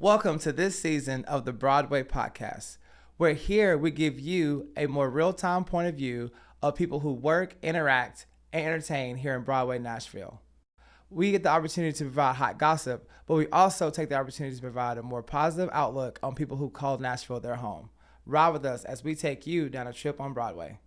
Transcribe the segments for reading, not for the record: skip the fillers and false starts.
Welcome to this season of the Broadway Podcast, where here we give you a more real-time point of view of people who work, interact, and entertain here in Broadway, Nashville. We get the opportunity to provide hot gossip, but we also take the opportunity to provide a more positive outlook on people who call Nashville their home. Ride with us as we take you down a trip on Broadway.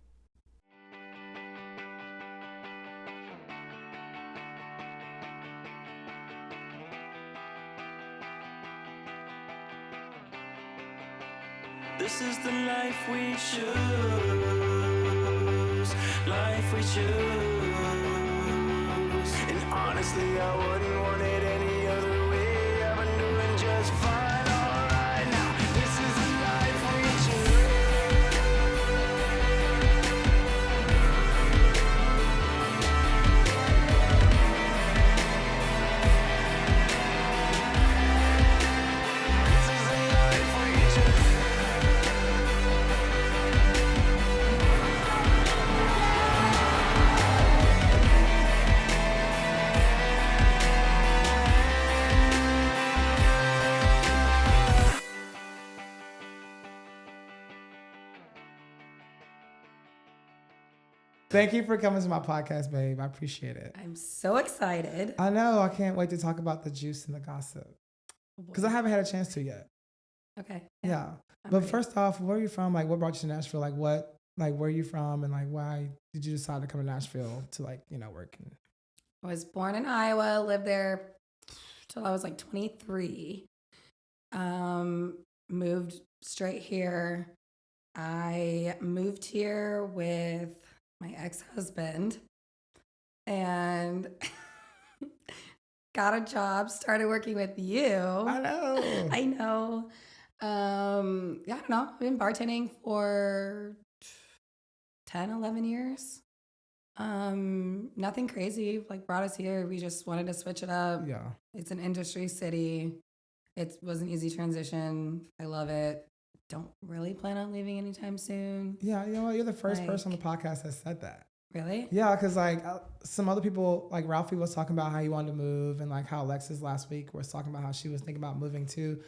This is the life we choose, life we choose. And honestly, I wouldn't want it any other way. I've been doing just fine, alright now. This is the life we choose. This is the life we choose. Thank you for coming to my podcast, babe. I appreciate it. I'm so excited. I know. I can't wait to talk about the juice and the gossip because I haven't had a chance to yet. Okay. Yeah. I'm But ready. first off, where are you from? Like, what brought you to Nashville? Like, where are you from? And like, why did you decide to come to Nashville to work? I was born in Iowa, lived there till I was like 23. Moved straight here. I moved here with my ex-husband and got a job, started working with you. I know. I know. Yeah, I don't know. I've been bartending for 10, 11 years. Nothing crazy, like brought us here. We just wanted to switch it up. Yeah. It's an industry city. It was an easy transition. I love it. Don't really plan on leaving anytime soon. Yeah. You know what? You're the first person on the podcast that said that. Really? Yeah. Because some other people, like Ralphie was talking about how he wanted to move and like how Alexis last week was talking about how she was thinking about moving too.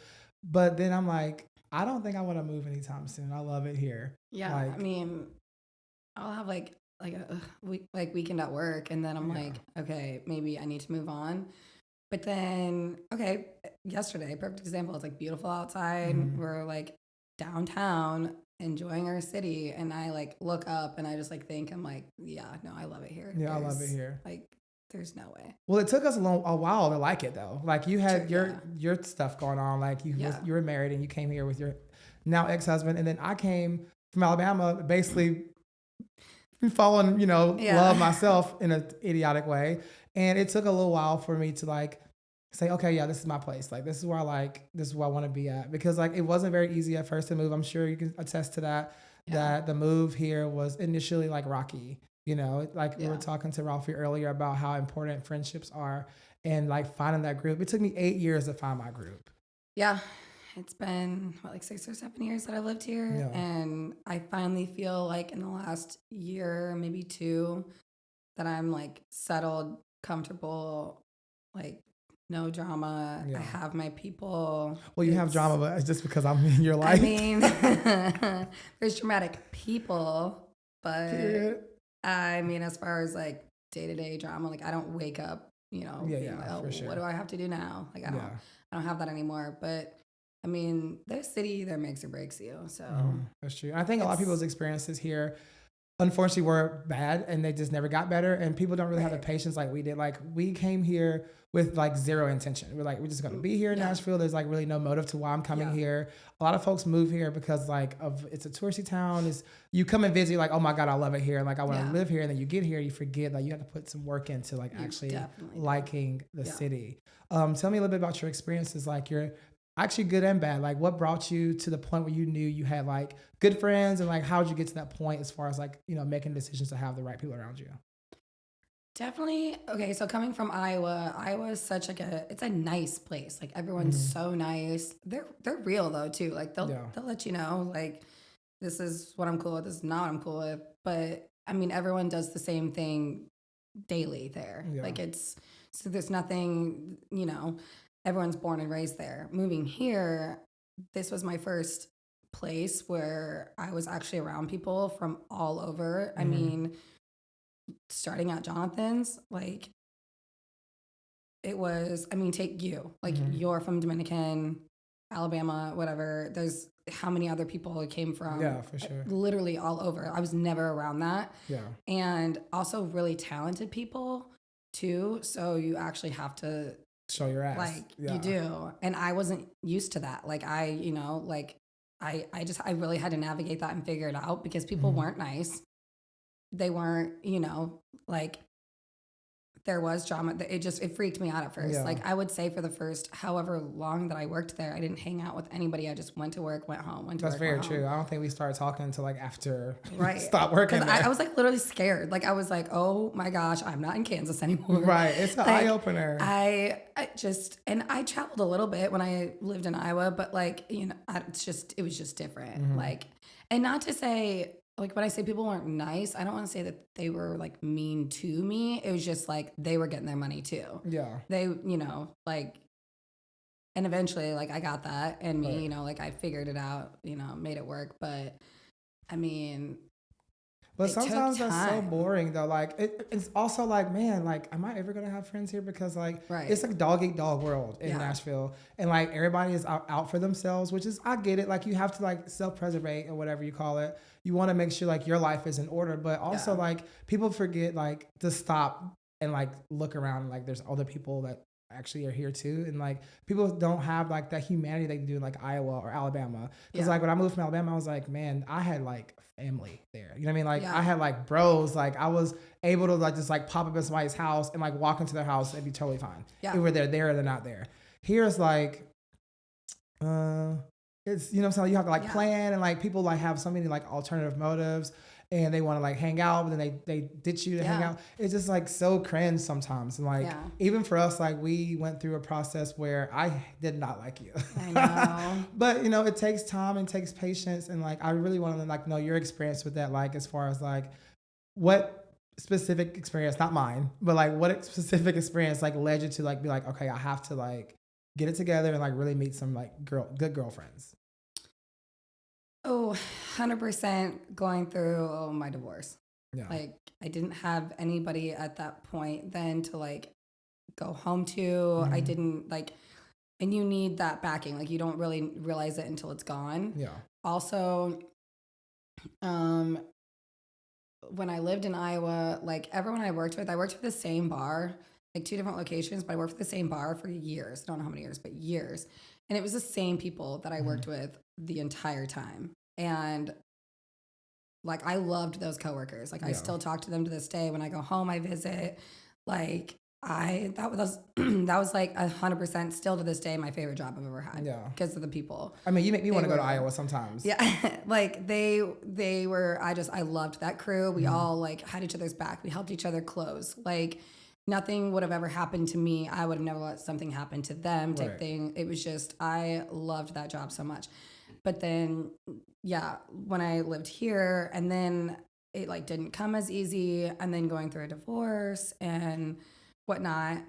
But then I'm like, I don't think I want to move anytime soon. I love it here. Yeah. Like, I mean, I'll have like a weekend at work, and then I'm Yeah. like, okay, maybe I need to move on. But then, okay, yesterday, perfect example. It's like beautiful outside. Mhm. We're like downtown enjoying our city, and I like look up and I just like think, I'm like, yeah, no, I love it here. Yeah, I love it here. Like, there's no way. Well, it took us a while to like it though. Like you had True, your stuff going on. Like you Yeah. were married and you came here with your now ex-husband, and then I came from Alabama, basically falling, Yeah. love myself in an idiotic way. And it took a little while for me to like say, okay, yeah, this is my place. Like this is where this is where I want to be at. Because like it wasn't very easy at first to move. I'm sure you can attest to that. Yeah. That the move here was initially like rocky. Like we were Yeah. talking to Ralphie earlier about how important friendships are and like finding that group. It took me 8 years to find my group. Yeah. It's been like 6 or 7 years that I've lived here. Yeah. And I finally feel like in the last year, maybe 2, that I'm like settled, comfortable, like no drama. Yeah. I have my people. Well, you have It's- drama, but it's just because I'm in your life. I mean, there's dramatic people, but Period. I mean, as far as like day-to-day drama, like I don't wake up, Yeah, being yeah, like, oh, for sure. what do I have to do now? Like I Yeah. don't have that anymore. But I mean, there's city that makes or breaks you. So That's true. I think a lot of It's- people's experiences here, unfortunately, were bad and they just never got better. And people don't really have the Right. patience like we did. Like we came here with like zero intention. We're like, we're just going to be here in Yeah. Nashville. There's like really no motive to why I'm coming Yeah. here. A lot of folks move here because like it's a touristy town. You come and visit, you're like, oh my God, I love it here. Like I want to Yeah. live here. And then you get here, you forget like you have to put some work into like You actually definitely do. liking the Yeah. city. Tell me a little bit about your experiences. Like your actually good and bad. Like what brought you to the point where you knew you had like good friends, and like how did you get to that point as far as like making decisions to have the right people around you? Definitely. Okay, so coming from Iowa is such like it's a nice place. Like everyone's Mhm. so nice. They're real though too. Like they'll Yeah. they'll let you know like this is what I'm cool with, this is not what I'm cool with. But I mean everyone does the same thing daily there. Yeah. Like it's so there's nothing, everyone's born and raised there. Moving here, this was my first place where I was actually around people from all over. I mean, starting at Jonathan's, like, it was, I mean, take you. Like, you're from Dominican, Alabama, whatever. There's how many other people it came from. Yeah, for sure. Literally all over. I was never around that. Yeah. And also really talented people, too. So you actually have to show your ass. Like, you do. And I wasn't used to that. Like, I really had to navigate that and figure it out because people weren't nice. They weren't, like, there was drama. It freaked me out at first. Yeah. Like, I would say for the first however long that I worked there, I didn't hang out with anybody. I just went to work, went home, went to That's work. very went true. home. I don't think we started talking until like after Right. stop working there. I was like literally scared. Like, I was like, oh my gosh, I'm not in Kansas anymore. Right. It's an eye opener. I traveled a little bit when I lived in Iowa, but like, it was just different. Like, and not to say, like, when I say people weren't nice, I don't want to say that they were like mean to me. It was just like they were getting their money too. Yeah. They, like, and eventually, like, I got that, and me, like, I figured it out, made it work. But I mean, but sometimes that's so boring though. Like, it's also like, man, like, am I ever gonna have friends here? Because like, it's like dog eat dog world in Nashville, and like everybody is out for themselves, which is, I get it. Like, you have to like self-preservate or whatever you call it. You want to make sure like your life is in order, but also like people forget like to stop and like look around. Like, there's other people that actually are here too, and like people don't have like that humanity they do in like Iowa or Alabama. Because like when I moved from Alabama, I was like, man, I had like family there. You know what I mean? Like I had like bros. Like I was able to like just like pop up at somebody's house and like walk into their house and be totally fine. Yeah. Either they're there or they're not there. Here it's like, it's, so you have to like plan, and like people like have so many like alternative motives, and they want to like hang out, but then they ditch you to hang out. It's just like so cringe sometimes. And like, even for us, like we went through a process where I did not like you. I know. But it takes time and takes patience. And like, I really want to like know your experience with that. Like, as far as like what specific experience, not mine, but like what specific experience like led you to like be like, okay, I have to like get it together and like really meet some like good girlfriends. Oh, 100% going through my divorce. Yeah. Like, I didn't have anybody at that point then to like go home to. I didn't like, and you need that backing. Like, you don't really realize it until it's gone. Yeah. Also, when I lived in Iowa, like everyone I worked with the same bar, like 2 different locations, but I worked for the same bar for years. I don't know how many years, but years. And it was the same people that I worked with the entire time. And like, I loved those coworkers. Like, I still talk to them to this day. When I go home, I visit. Like, that was that was like 100% still to this day my favorite job I've ever had. Yeah. Because of the people. I mean, you make me want to go to Iowa sometimes. Yeah. Like they were, I loved that crew. We all like had each other's back. We helped each other close. Like, nothing would have ever happened to me. I would have never let something happen to them type thing. It was just, I loved that job so much. But then, when I lived here, and then it like didn't come as easy, and then going through a divorce and whatnot,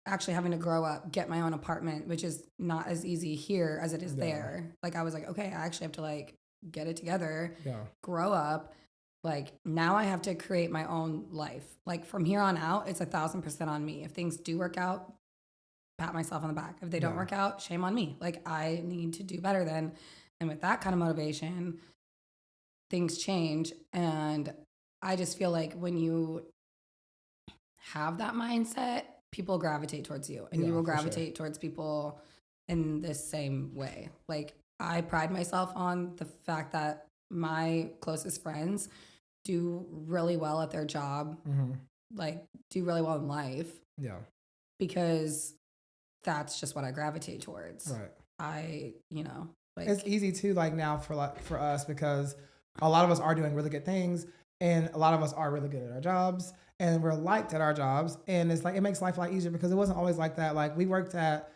actually having to grow up, get my own apartment, which is not as easy here as it is there. Like, I was like, okay, I actually have to like get it together, grow up. Like, now I have to create my own life. Like, from here on out, it's 1,000% on me. If things do work out, pat myself on the back. If they don't work out, shame on me. Like, I need to do better then. And with that kind of motivation, things change. And I just feel like when you have that mindset, people gravitate towards you, and you will gravitate towards people in this same way. Like, I pride myself on the fact that my closest friends do really well at their job, like do really well in life. Yeah. Because that's just what I gravitate towards. Right. Like, it's easy too, like now for us, because a lot of us are doing really good things, and a lot of us are really good at our jobs, and we're liked at our jobs, and it's like, it makes life a lot easier, because it wasn't always like that. Like, we worked at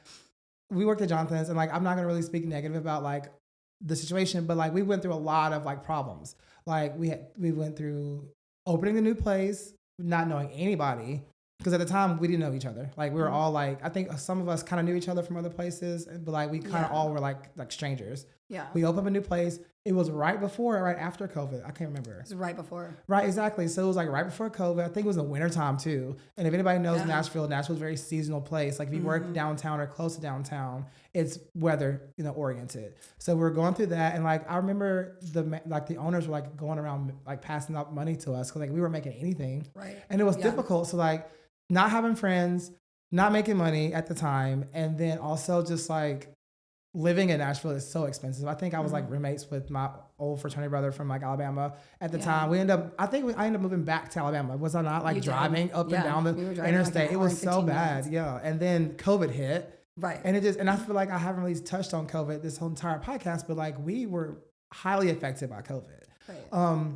Jonathan's, and like, I'm not gonna really speak negative about like the situation, but like, we went through a lot of like problems. Like, we went through opening the new place, not knowing anybody, because at the time we didn't know each other. Like we were all like, I think some of us kind of knew each other from other places, but like we kind of all were like strangers. Yeah. We opened up a new place. It was right before or right after COVID. I can't remember. It was right before. Right, exactly. So it was like right before COVID. I think it was the wintertime too. And if anybody knows Nashville's a very seasonal place. Like if you work downtown or close to downtown, it's weather, oriented. So we're going through that. And like, I remember the owners were like going around like passing out money to us because like we weren't making anything. Right. And it was difficult. So like not having friends, not making money at the time. And then also just like, living in Nashville is so expensive. I think I was like roommates with my old fraternity brother from like Alabama at the time. I ended up moving back to Alabama. Was I not like driving up and down the interstate? Like it was so bad. Yeah. And then COVID hit. Right. And I feel like I haven't really touched on COVID this whole entire podcast, but like we were highly affected by COVID. Right.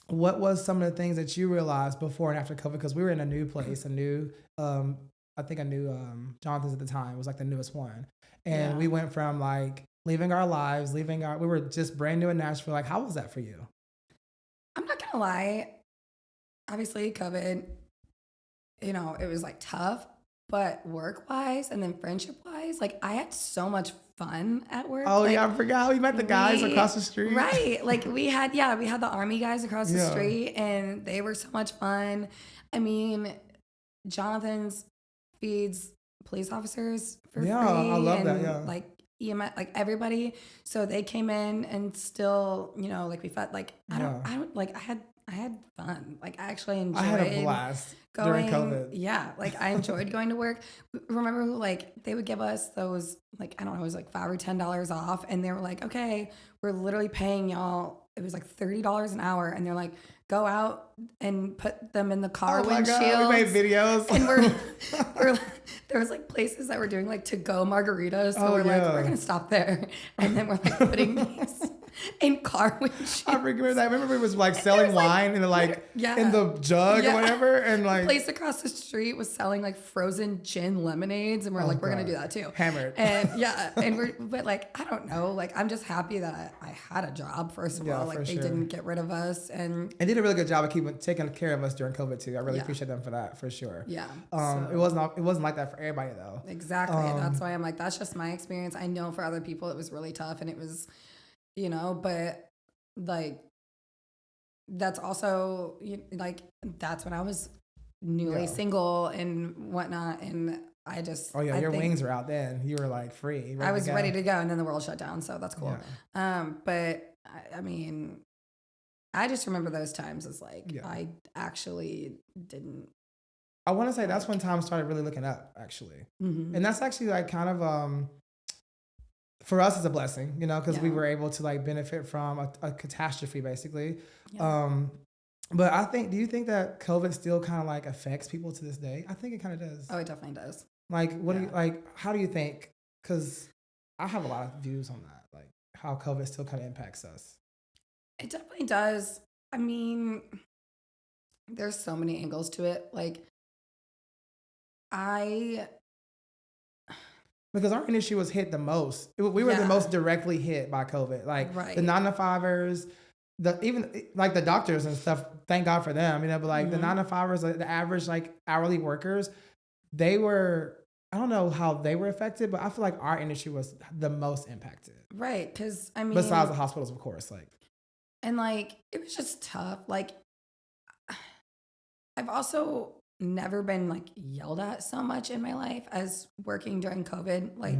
What was some of the things that you realized before and after COVID? Because we were in a new place, I knew Jonathan's at the time. It was like the newest one. And we went from like leaving our lives, we were just brand new in Nashville. Like, how was that for you? I'm not going to lie. Obviously, COVID, it was like tough, but work-wise and then friendship-wise, like I had so much fun at work. Oh, like, yeah, I forgot. We met the guys across the street. Right. Like we had the Army guys across the street and they were so much fun. I mean, Jonathan's feeds police officers for free. I love that. Yeah. Like EMS, like everybody. So they came in and still, like we felt like I had fun. Like I actually enjoyed. I had a blast during COVID. Yeah, like I enjoyed going to work. Remember, like they would give us those like I don't know, it was like $5 or $10 off, and they were like, okay, we're literally paying y'all. It was like $30 an hour, and they're like, go out and put them in the car windshield. God, we made videos. And we're there was like places that were doing like to-go margaritas. So we're going to stop there. And then we're like putting these in car windshields. I remember that. I remember it was like selling wine in the jug or whatever. And like the place across the street was selling like frozen gin lemonades. And we're we're going to do that too. Hammered. And but like, I don't know. Like, I'm just happy that I had a job, first of all. Like they didn't get rid of us. And they did a really good job of taking care of us during COVID too. I really appreciate them for that, for sure. Yeah. It wasn't like that for everybody though. Exactly. And that's why I'm like, that's just my experience. I know for other people it was really tough and it was, but like that's also like that's when I was newly single and whatnot, and I just your wings were out then. You were like free. I was ready to go, and then the world shut down, so that's cool. But I mean, I just remember those times as like I actually didn't. I want to say that's when times started really looking up, actually, and that's actually like kind of for us, it's a blessing, because we were able to like benefit from a catastrophe, basically. Yeah. But do you think that COVID still kind of like affects people to this day? I think it kind of does. Oh, it definitely does. Like, how do you think? Because I have a lot of views on that, like how COVID still kind of impacts us. It definitely does. I mean, there's so many angles to it. Like, because our industry was hit the most. We were the most directly hit by COVID. Like the 9-to-5ers, even like the doctors and stuff. Thank God for them. But like the 9-to-5ers, like the average like hourly workers, they were. I don't know how they were affected, but I feel like our industry was the most impacted. Right, because I mean, besides the hospitals, of course, like. And like it was just tough. Like I've also never been like yelled at so much in my life as working during COVID. Like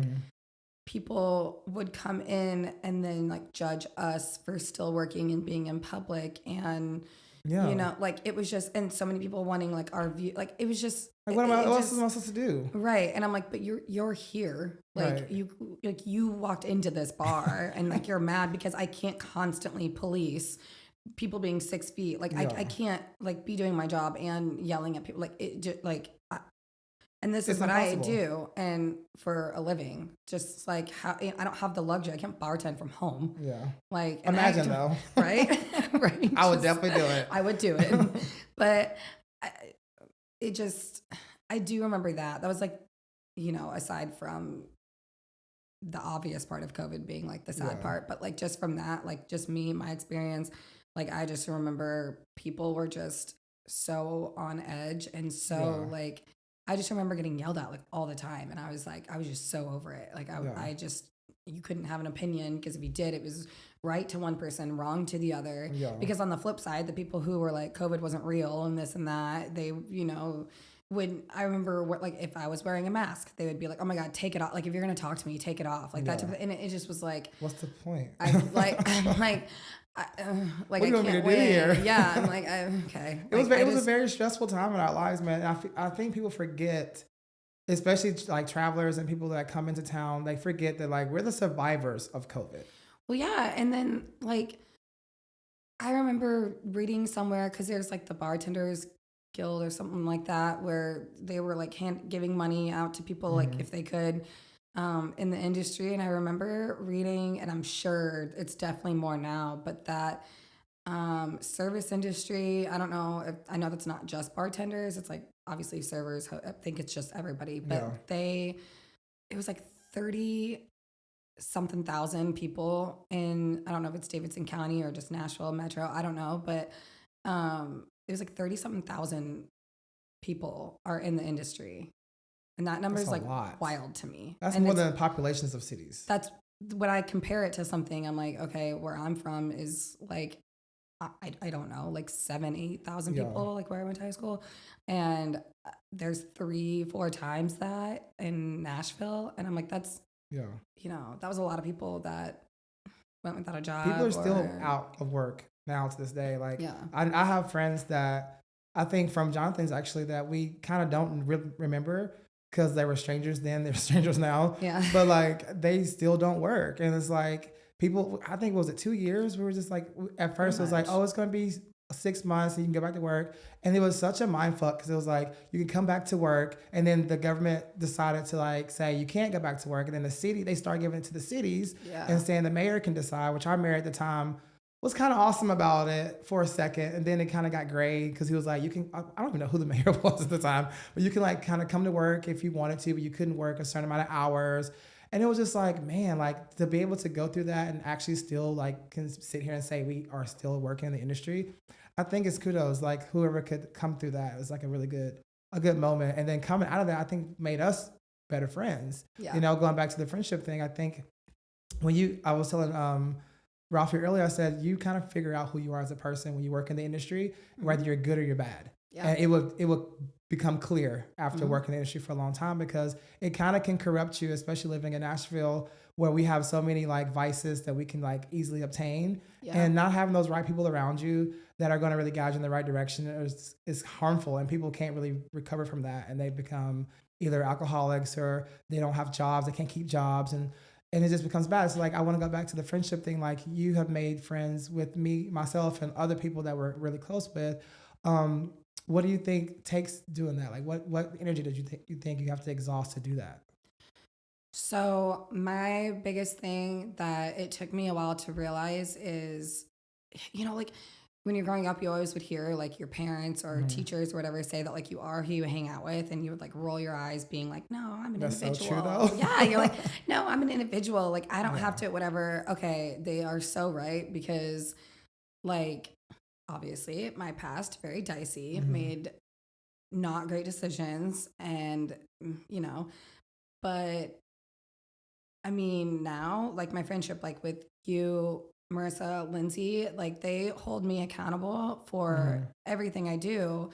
people would come in and then like judge us for still working and being in public, and like it was just, and so many people wanting like our view. Like it was just like what else am I supposed to do? Right. And I'm like, but you're here. Like you walked into this bar and like you're mad because I can't constantly police people being 6 feet. Like I can't like be doing my job and yelling at people. Like it just like and this is what impossible. I do and for a living. Just like how I don't have the luxury. I can't bartend from home. Yeah. Like imagine though. Right? Right. I would definitely do it. I would do it. But I do remember that. That was like, aside from the obvious part of COVID being like the sad part, but like just from that, like just me, my experience, like I just remember people were just so on edge and so like I just remember getting yelled at like all the time, and I was just so over it. Like I just, you couldn't have an opinion, because if you did, it was right to one person, wrong to the other. Because on the flip side, the people who were like COVID wasn't real and this and that, they, you know, when I remember what, like if I was wearing a mask, they would be like, "Oh my God, take it off! Like if you're gonna talk to me, take it off!" Like that type of, and it just was like, what's the point? I'm like, what do you want me to do here? Yeah, I'm like, okay. It was a very stressful time in our lives, man. I think people forget, especially like travelers and people that come into town, they forget that like we're the survivors of COVID. Well, yeah, and then like I remember reading somewhere, because there's like the bartenders guild or something like that, where they were like giving money out to people like if they could in the industry. And I remember reading, and I'm sure it's definitely more now, but that service industry, I don't know if, I know that's not just bartenders, it's like obviously servers, I think it's just everybody, but it was like 30 something thousand people in, I don't know if it's Davidson County or just Nashville Metro, I don't know, but it was like 30 something thousand people are in the industry. And that number is like wild to me. That's more than populations of cities. That's when I compare it to something, I'm like, okay, where I'm from is like, I don't know, like 7,000-8,000 people, like where I went to high school. And there's 3-4 times that in Nashville. And I'm like, that's, you know, that was a lot of people that went without a job. People are still out of work now to this day. Like, I have friends that I think from Jonathan's actually that we kind of don't remember, because they were strangers then, they're strangers now. Yeah. But like they still don't work. And it's like people, I think, was it 2 years? We were just like, at first it was like, oh, it's going to be 6 months and you can go back to work. And it was such a mind fuck, because it was like, you can come back to work. And then the government decided to like say, you can't go back to work. And then the city, they started giving it to the cities and saying the mayor can decide, which our mayor at the time was kind of awesome about it for a second. And then it kind of got gray, because he was like, you can, I don't even know who the mayor was at the time, but you can like kind of come to work if you wanted to, but you couldn't work a certain amount of hours. And it was just like, man, like to be able to go through that and actually still like can sit here and say we are still working in the industry, I think it's kudos. Like whoever could come through that, it was like a really good moment. And then coming out of that, I think made us better friends. Yeah. You know, going back to the friendship thing, I think I was telling Ralphie earlier, I said, you kind of figure out who you are as a person when you work in the industry, whether you're good or you're bad. Yeah. And it would become clear after working in the industry for a long time, because it kind of can corrupt you, especially living in Nashville, where we have so many like vices that we can like easily obtain, and not having those right people around you that are going to really guide you in the right direction is harmful, and people can't really recover from that. And they become either alcoholics or they don't have jobs. They can't keep jobs. And it just becomes bad. So like, I want to go back to the friendship thing. Like you have made friends with me, myself, and other people that we're really close with. What do you think takes doing that? Like what energy did you think you have to exhaust to do that? So my biggest thing that it took me a while to realize is, you know, like when you're growing up, you always would hear like your parents or teachers or whatever say that like you are who you hang out with, and you would like roll your eyes being like, no, I'm an individual. So true, though. Yeah, you're like, no, I'm an individual. Like I don't have to, whatever. Okay, they are so right, because like obviously my past, very dicey, made not great decisions, and you know, but I mean now like my friendship like with you, Marissa, Lindsay, like they hold me accountable for everything I do,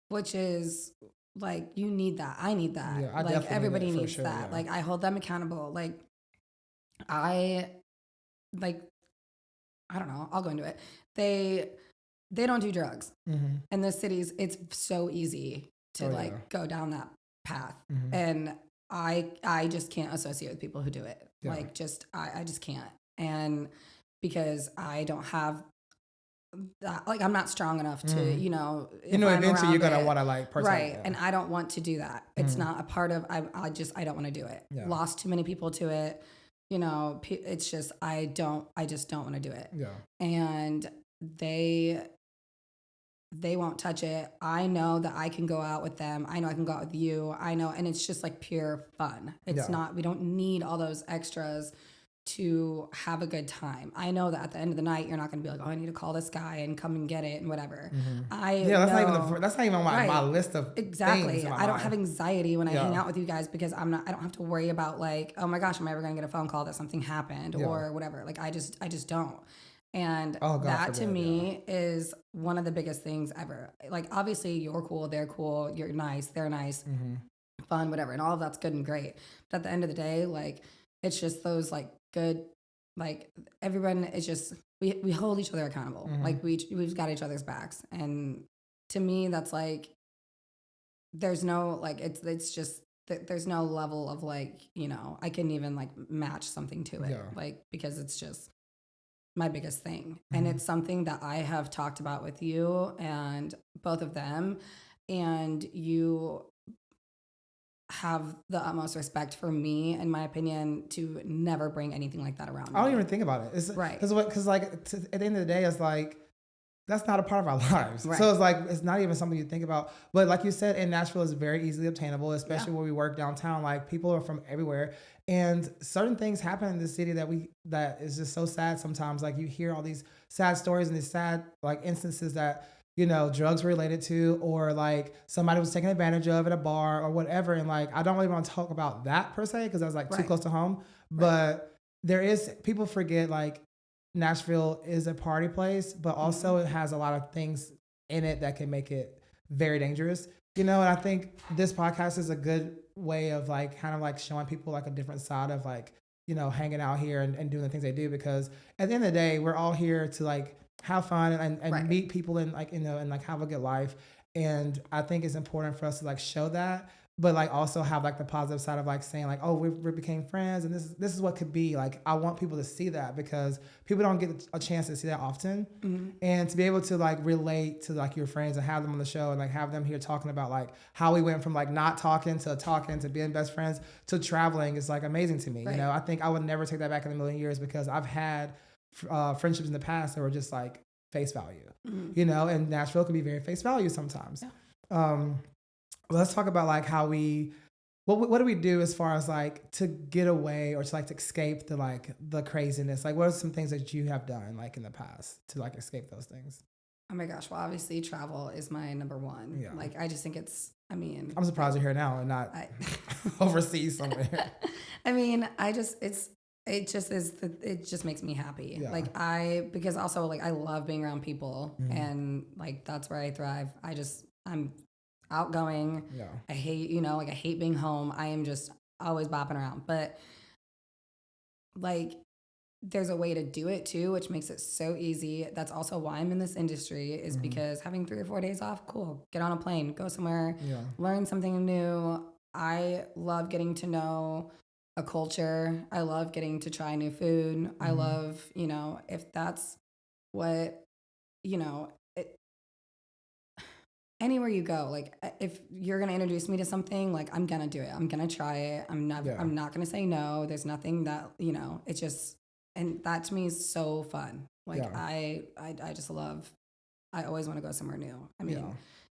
which is like, you need that. I need that. Yeah, like everybody needs that. Yeah. Like I hold them accountable. Like I don't know, I'll go into it. They don't do drugs. In the cities, it's so easy to go down that path. And I just can't associate with people who do it. Yeah. Like I just can't. And because I don't have that, like I'm not strong enough to, you know, eventually you're going to want to like partake. Right. Yeah. And I don't want to do that. It's not a part of, I don't want to do it. Yeah. Lost too many people to it. You know, it's just, I just don't want to do it. Yeah. And they won't touch it. I know that I can go out with them. I know I can go out with you. I know. And it's just like pure fun. It's not, we don't need all those extras to have a good time. I know that at the end of the night, you're not going to be like, oh, I need to call this guy and come and get it and whatever. That's not even on my list of exactly. things. I don't have anxiety when I hang out with you guys because I don't have to worry about like, oh my gosh, am I ever going to get a phone call that something happened or whatever. Like I just don't. And that to me is one of the biggest things ever. Like obviously you're cool, they're cool, you're nice, they're nice, fun, whatever. And all of that's good and great. But at the end of the day, like it's just those like good, like everyone is just, we hold each other accountable. Like we've got each other's backs. And to me, that's like, there's no, like, it's just, there's no level of like, you know, I couldn't even like match something to it. Like, because it's just my biggest thing. And it's something that I have talked about with you and both of them. And you have the utmost respect for me, in my opinion, to never bring anything like that around. I don't even think about it. It's right. Because like at the end of the day, it's like, that's not a part of our lives. Right. So it's like, it's not even something you think about. But like you said, in Nashville, it's very easily obtainable, especially where we work downtown. Like people are from everywhere. And certain things happen in the city that is just so sad sometimes. Like you hear all these sad stories and these sad like instances that, you know, drugs were related to, or like somebody was taken advantage of at a bar or whatever. And like, I don't really want to talk about that per se, because that's like too close to home. But there is, people forget like Nashville is a party place, but also it has a lot of things in it that can make it very dangerous, you know? And I think this podcast is a good way of like, kind of like showing people like a different side of like, you know, hanging out here and doing the things they do, because at the end of the day, we're all here to like have fun and meet people and like, you know, and like have a good life. And I think it's important for us to like show that, but like also have like the positive side of like saying like, oh, we became friends and this is what could be. Like I want people to see that, because people don't get a chance to see that often. And to be able to like relate to like your friends and have them on the show and like have them here talking about like how we went from like not talking to being best friends to traveling is like amazing to me. You know, I think I would never take that back in a million years, because I've had friendships in the past that were just like face value, you know, and Nashville can be very face value sometimes. Let's talk about like how what do we do as far as like to get away or to like to escape the craziness? Like what are some things that you have done like in the past to like escape those things? Oh my gosh. Well, obviously travel is my number one. Yeah. Like, I just think I'm surprised you're here now and not overseas somewhere. I mean, it just makes me happy. Yeah. Like because also like I love being around people and like that's where I thrive. I'm outgoing. Yeah. I hate being home. I am just always bopping around. But like there's a way to do it too, which makes it so easy. That's also why I'm in this industry, is because having 3 or 4 days off, cool. Get on a plane, go somewhere, learn something new. I love getting to know a culture. I love getting to try new food. I love, you know, if that's what, you know, anywhere you go, like if you're going to introduce me to something, like I'm going to do it. I'm going to try it. I'm not going to say no. There's nothing that, you know, it's just, and that to me is so fun. Like I just love, I always want to go somewhere new. I mean,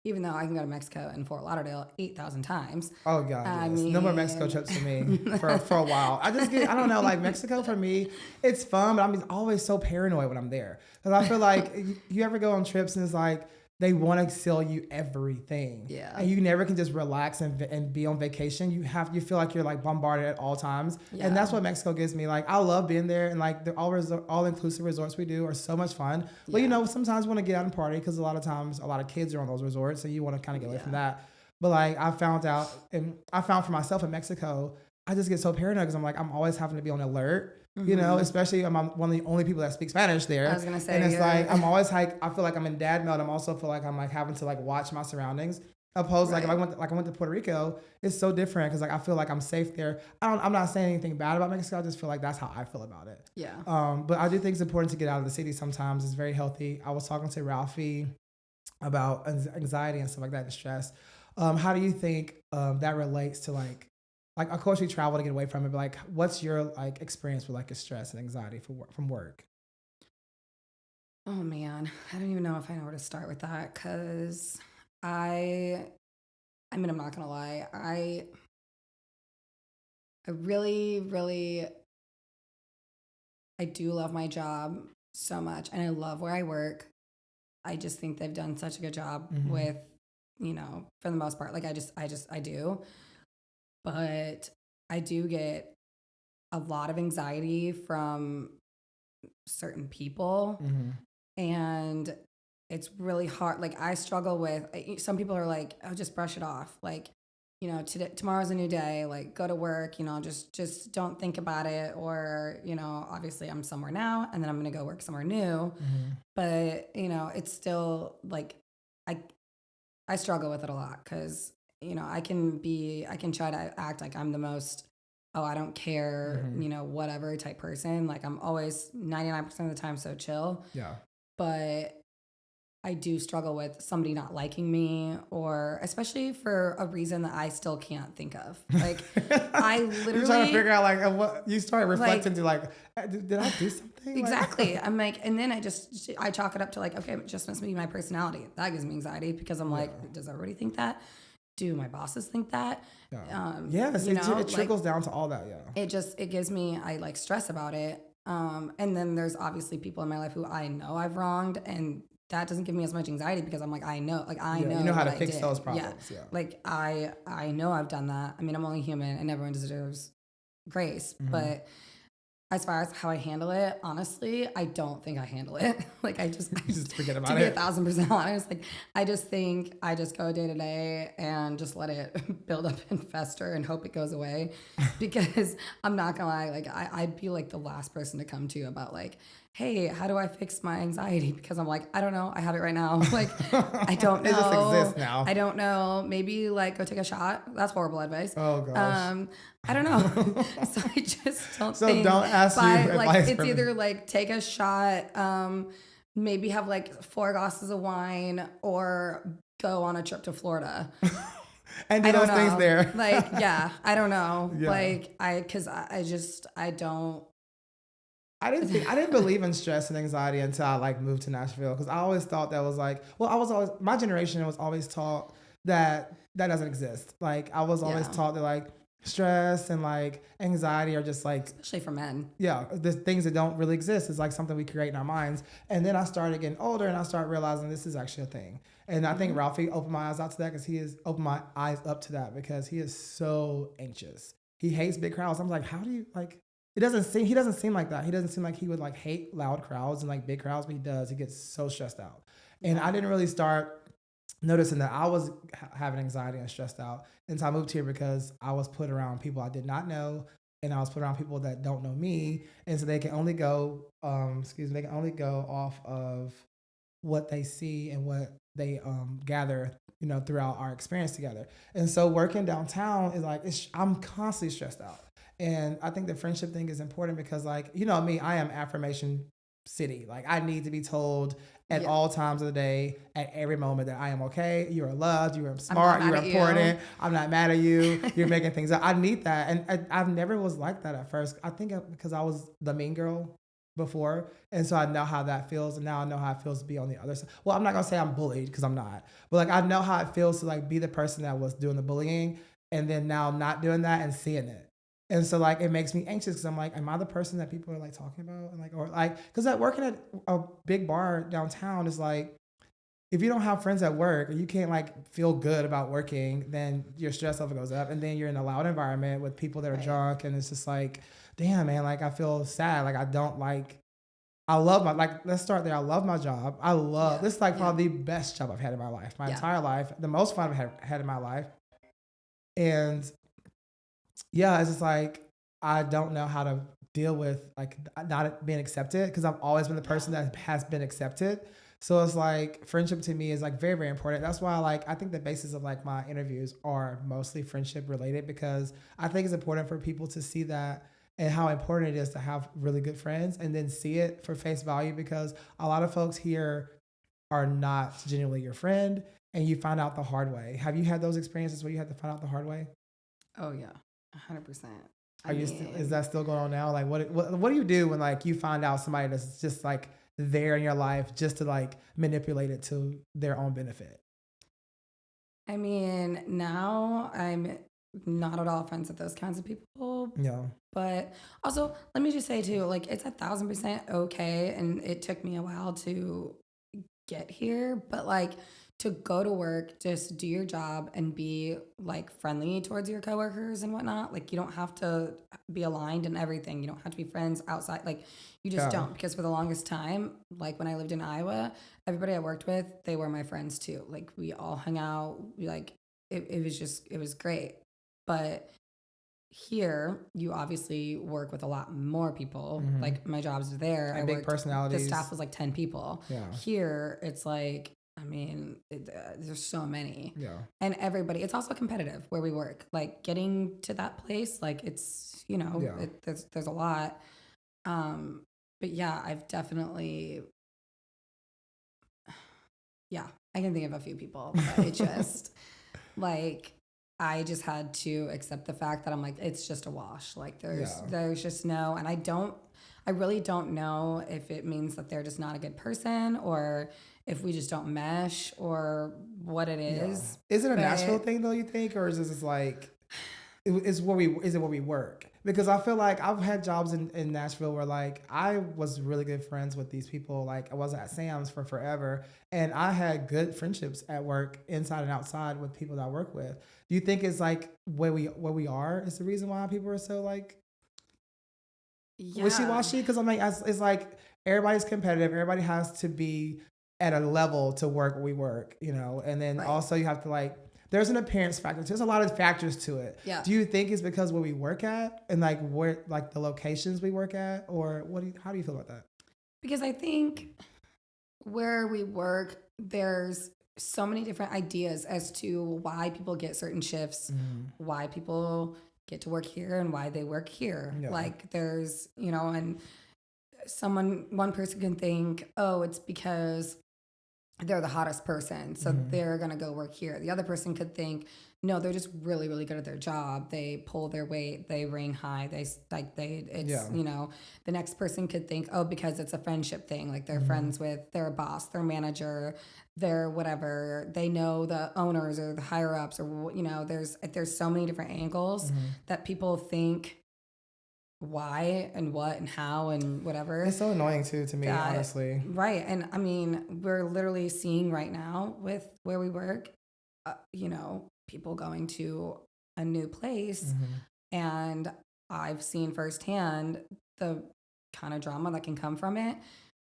even though I can go to Mexico and Fort Lauderdale 8,000 times. Oh God, yes. No more Mexico trips for me for a while. I don't know, like Mexico for me, it's fun, but I'm always so paranoid when I'm there. Because I feel like you ever go on trips and it's like, they want to sell you everything. Yeah. And you never can just relax and be on vacation. You feel like you're like bombarded at all times. Yeah. And that's what Mexico gives me. Like I love being there, and like the all inclusive resorts we do are so much fun. But you know, sometimes we want to get out and party, because a lot of times a lot of kids are on those resorts, so you want to kind of get away from that. But like I found for myself in Mexico, I just get so paranoid because I'm always having to be on alert. You know, especially I'm one of the only people that speak Spanish there. I was gonna say, and it's like I'm always like, I feel like I'm in dad mode. I'm also feel like I'm like having to like watch my surroundings. Opposed like if I went to Puerto Rico, it's so different because like I feel like I'm safe there. I'm not saying anything bad about Mexico. I just feel like that's how I feel about it. Yeah. But I do think it's important to get out of the city sometimes. It's very healthy. I was talking to Ralphie about anxiety and stuff like that, and stress. How do you think that relates to like of course we travel to get away from it, but like what's your like experience with like stress and anxiety from work? Oh man, I don't even know if I know where to start with that, because I mean, I'm not gonna lie, I really, really I do love my job so much, and I love where I work. I just think they've done such a good job with, for the most part. Like I do. But I do get a lot of anxiety from certain people, and it's really hard. Like I struggle with, some people are like, oh, just brush it off. Like, tomorrow's a new day, like go to work, just don't think about it. Or, obviously I'm somewhere now and then I'm going to go work somewhere new. But, it's still like, I struggle with it a lot because, I can try to act like I'm the most, oh, I don't care, whatever type person. Like I'm always 99% of the time so chill. Yeah. But I do struggle with somebody not liking me, or especially for a reason that I still can't think of. Like I literally you're trying to figure out like what you start reflecting to like, did I do something? Exactly. I'm like, and then I chalk it up to like, okay, it just must be my personality. That gives me anxiety because I'm like, does everybody think that? Do my bosses think that? Yes, it trickles down to all that. Yeah. It gives me, I like stress about it. And then there's obviously people in my life who I know I've wronged, and that doesn't give me as much anxiety because I'm like, I know you know how to fix those problems. Yeah. Like I know I've done that. I mean, I'm only human and everyone deserves grace, but as far as how I handle it, honestly, I don't think I handle it. Like I just forget about it. To be 1,000% honest, like I just think I just go day to day and just let it build up and fester and hope it goes away. Because I'm not gonna lie, like I'd be like the last person to come to about like, hey, how do I fix my anxiety? Because I'm like, I don't know. I have it right now. Like, I don't know. It just exists now. I don't know. Maybe like go take a shot. That's horrible advice. Oh gosh. I don't know. So I just don't so think. don't ask you like advice it's either like take a shot, maybe have like 4 glasses of wine, or go on a trip to Florida. And do those things there. Like, yeah, I don't know. Yeah. Like I don't. I didn't believe in stress and anxiety until I like moved to Nashville, because I always thought that was like, my generation was always taught that doesn't exist. Like I was always taught that like stress and like anxiety are just like, especially for men. Yeah, the things that don't really exist. It's like something we create in our minds. And then I started getting older and I started realizing this is actually a thing. And I think Ralphie opened my eyes out to that, because he has opened my eyes up to that, because he is so anxious. He hates big crowds. I'm like, how do you like? He doesn't seem like that. He doesn't seem like he would like hate loud crowds and like big crowds, but he does. He gets so stressed out. And I didn't really start noticing that I was having anxiety and stressed out until I moved here, because I was put around people I did not know, and I was put around people that don't know me, and so they can only go, they can only go off of what they see and what they gather, throughout our experience together. And so working downtown is like, I'm constantly stressed out. And I think the friendship thing is important because, like, me, I am affirmation city. Like, I need to be told at all times of the day, at every moment, that I am okay. You are loved. You are smart. You are important. I'm not mad at you. You're making things up. I need that. And I've never was like that at first. I think because I was the mean girl before. And so I know how that feels. And now I know how it feels to be on the other side. Well, I'm not going to say I'm bullied, because I'm not. But like, I know how it feels to like be the person that was doing the bullying, and then now not doing that and seeing it. And so like, it makes me anxious, because I'm like, am I the person that people are like talking about? And like, or like, because working at a big bar downtown is like, if you don't have friends at work, or you can't like feel good about working, then your stress level goes up. And then you're in a loud environment with people that are drunk. And it's just like, damn, man, like I feel sad. Like I love let's start there. I love my job. This is like probably the best job I've had in my life, my entire life, the most fun I've had in my life. And yeah, it's just like, I don't know how to deal with like not being accepted, because I've always been the person that has been accepted. So it's like, friendship to me is like very, very important. That's why I think the basis of like my interviews are mostly friendship related, because I think it's important for people to see that and how important it is to have really good friends, and then see it for face value, because a lot of folks here are not genuinely your friend, and you find out the hard way. Have you had those experiences where you had to find out the hard way? Oh yeah, 100%. Is that still going on now? Like, what do you do when like you find out somebody that's just like there in your life just to like manipulate it to their own benefit? I mean, now not at all friends with those kinds of people. Yeah. But also, let me just say too, like it's 1,000% okay, and it took me a while to get here, but like to go to work, just do your job and be like friendly towards your coworkers and whatnot. Like you don't have to be aligned in everything. You don't have to be friends outside. Like you just don't, because for the longest time, like when I lived in Iowa, everybody I worked with, they were my friends too. Like we all hung out. It was great. But here, you obviously work with a lot more people. Like my job's there. And big personalities. The staff was like 10 people. Yeah. Here, it's like, I mean, there's so many. Yeah. And everybody, it's also competitive where we work. Like getting to that place, like it's, there's a lot. But yeah, I've definitely, I can think of a few people, but it just like, I just had to accept the fact that I'm like, it's just a wash. Like there's just no, and I really don't know if it means that they're just not a good person or if we just don't mesh or what it is. Yeah. Is it a Nashville thing though, you think? Or is this like, is it where we work? Because I feel like I've had jobs in Nashville where like I was really good friends with these people. Like I wasn't at Sam's for forever, and I had good friendships at work, inside and outside, with people that I work with. Do you think it's like where we are is the reason why people are so like wishy-washy? Because I'm like, it's like everybody's competitive. Everybody has to be at a level to work where we work, and then also you have to like. There's an appearance factor. There's a lot of factors to it. Yeah. Do you think it's because where we work at and like where like the locations we work at, or how do you feel about that? Because I think where we work, there's so many different ideas as to why people get certain shifts, why people get to work here and why they work here. Yeah. Like there's, and one person can think, oh, it's because they're the hottest person, so they're gonna go work here. The other person could think, no, they're just really, really good at their job. They pull their weight, they ring high, the next person could think, oh, because it's a friendship thing, like they're friends with their boss, their manager, their whatever. They know the owners or the higher ups, or there's so many different angles that people think why and what and how and whatever. It's so annoying too to me, honestly. Right. And I mean, we're literally seeing right now with where we work, people going to a new place. And I've seen firsthand the kind of drama that can come from it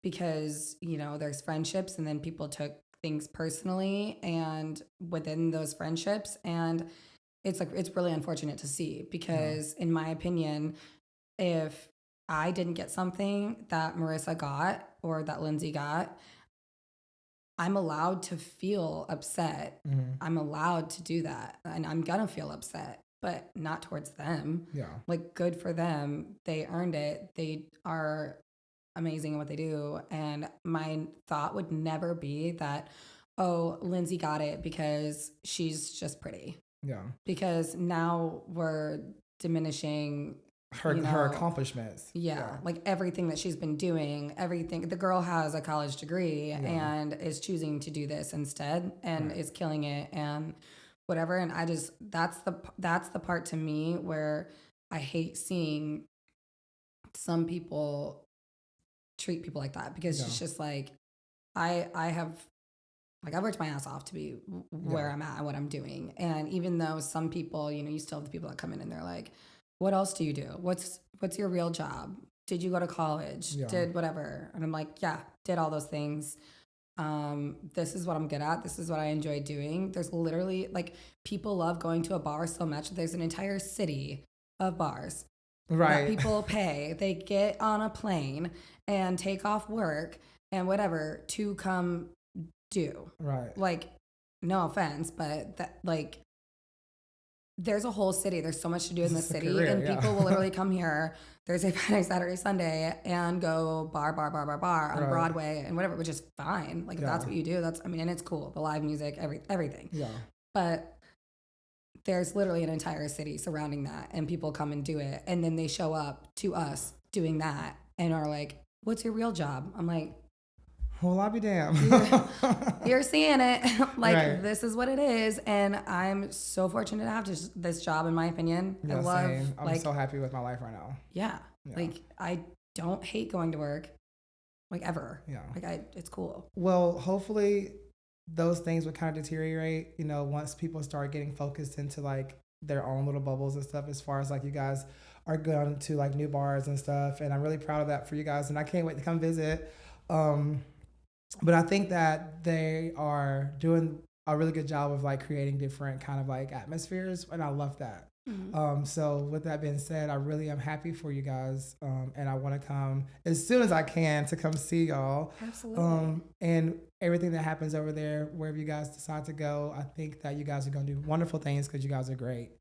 because, there's friendships and then people took things personally and within those friendships. And it's really unfortunate to see because in my opinion, if I didn't get something that Marissa got or that Lindsay got, I'm allowed to feel upset. I'm allowed to do that. And I'm going to feel upset, but not towards them. Yeah. Like, good for them. They earned it. They are amazing at what they do. And my thought would never be that, oh, Lindsay got it because she's just pretty. Yeah. Because now we're diminishing her accomplishments. Yeah, like everything that she's been doing, everything. The girl has a college degree and is choosing to do this instead and is killing it and whatever. And that's the part to me where I hate seeing some people treat people like that because it's just like I've worked my ass off to be where I'm at and what I'm doing. And even though some people, you still have the people that come in and they're like, what else do you do? What's your real job? Did you go to college? Yeah. Did whatever? And I'm like, yeah, did all those things. This is what I'm good at. This is what I enjoy doing. There's literally people love going to a bar so much that there's an entire city of bars that people pay. They get on a plane and take off work and whatever to come do. Right. Like, no offense, but that there's a whole city. There's so much to do in the city. And people will literally come here Thursday, Friday, Saturday, Sunday and go bar on Broadway and whatever, which is fine. Like, if that's what you do, and it's cool. The live music, everything. Yeah. But there's literally an entire city surrounding that and people come and do it. And then they show up to us doing that and are like, what's your real job? I'm like, Well, I'll be damned. You're seeing it. Like, Right. this is what it is. And I'm so fortunate to have this job, in my opinion. Yeah, I love, same. I'm like, so happy with my life right now. yeah. Yeah. Like, I don't hate going to work, like, ever. Yeah. Like, it's cool. Well, hopefully those things would kind of deteriorate, you know, once people start getting focused into like their own little bubbles and stuff, as far as like you guys are going to like new bars and stuff. And I'm really proud of that for you guys. And I can't wait to come visit. But I think that they are doing a really good job of like creating different kind of like atmospheres. And I love that. Mm-hmm. So with that being said, I really am happy for you guys. And I want to come as soon as I can to come see y'all. Absolutely. And everything that happens over there, wherever you guys decide to go, I think that you guys are going to do wonderful things because you guys are great.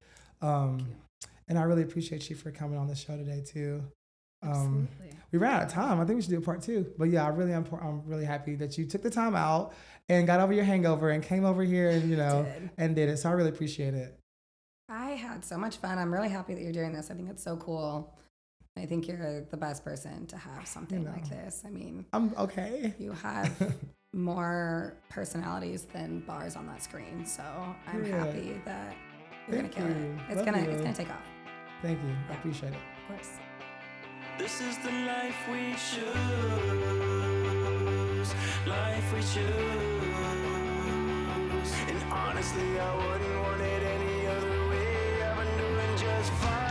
And I really appreciate you for coming on the show today too. Absolutely. We ran out of time. I think we should do a part 2. But yeah, I'm really happy that you took the time out and got over your hangover and came over here and, you know, and did it. So I really appreciate it. I had so much fun. I'm really happy that you're doing this. I think it's so cool. I think you're the best person to have something like this. I mean, I'm okay. You have more personalities than bars on that screen. So I'm happy that you're going to kill it. It's going to take off. Thank you. I appreciate it. Of course. This is the life we choose. Life we choose. And honestly, I wouldn't want it any other way. I've been doing just fine.